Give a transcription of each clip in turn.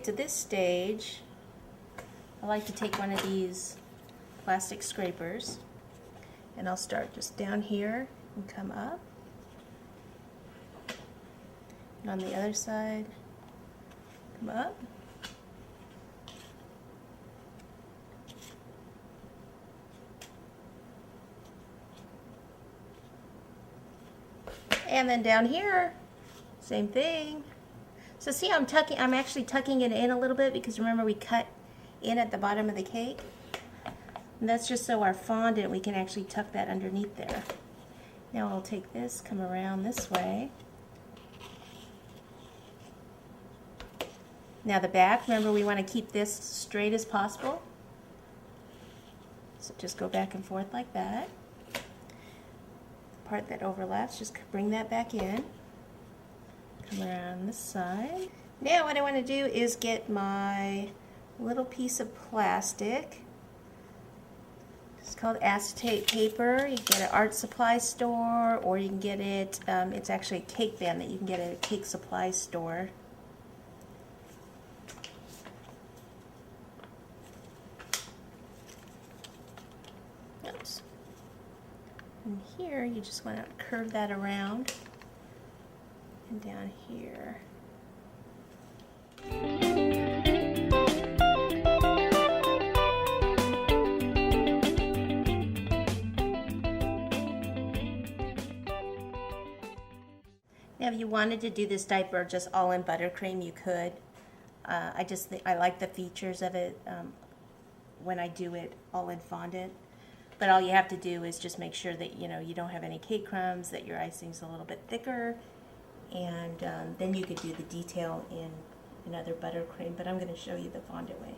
get to this stage, I like to take one of these plastic scrapers, and I'll start just down here and come up. And on the other side, come up. And then down here, same thing. So see how I'm actually tucking it in a little bit, because remember we cut in at the bottom of the cake? And that's just so our fondant, we can actually tuck that underneath there. Now I'll take this, come around this way. Now the back, remember we want to keep this straight as possible. So just go back and forth like that. Part that overlaps, just bring that back in. Come around this side. Now what I want to do is get my little piece of plastic. It's called acetate paper. You can get it at an art supply store, or you can get it, it's actually a cake band that you can get at a cake supply store. Oops. And here you just want to curve that around, and down here. Now if you wanted to do this diaper just all in buttercream, you could. I like the features of it when I do it all in fondant. But all you have to do is just make sure that you don't have any cake crumbs, that your icing's a little bit thicker, and then you could do the detail in another buttercream. But I'm going to show you the fondant way,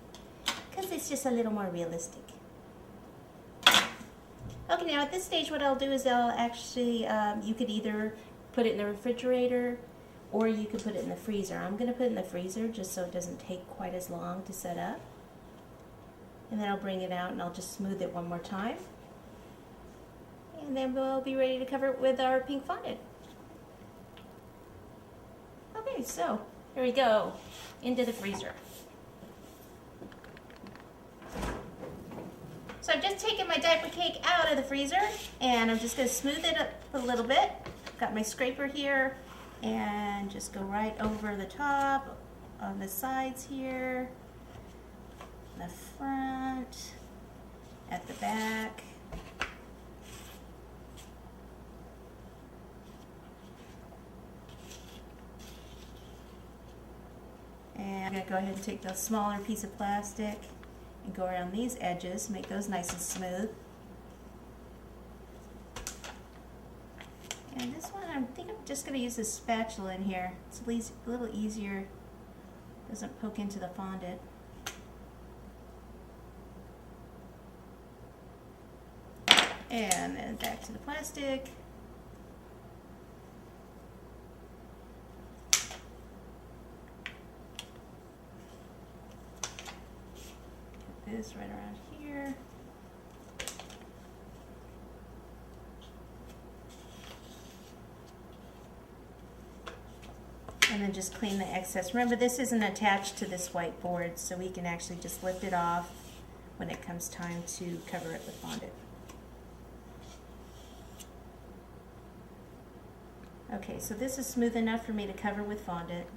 because it's just a little more realistic. Okay, now at this stage what I'll do is I'll actually, you could either put it in the refrigerator or you could put it in the freezer. I'm going to put it in the freezer just so it doesn't take quite as long to set up. And then I'll bring it out and I'll just smooth it one more time. And then we'll be ready to cover it with our pink fondant. Okay, so here we go, into the freezer. So I've just taken my diaper cake out of the freezer, and I'm just going to smooth it up a little bit. Got my scraper here, and just go right over the top, on the sides here, the front, at the back. And I'm going to go ahead and take the smaller piece of plastic and go around these edges, make those nice and smooth. And this one, I think I'm just going to use this spatula in here. It's a little easier, doesn't poke into the fondant. And then back to the plastic. Get this right around here. And then just clean the excess. Remember, this isn't attached to this white board, so we can actually just lift it off when it comes time to cover it with fondant. Okay, so this is smooth enough for me to cover with fondant.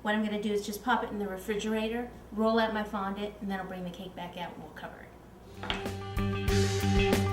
What I'm going to do is just pop it in the refrigerator, roll out my fondant, and then I'll bring the cake back out and we'll cover it.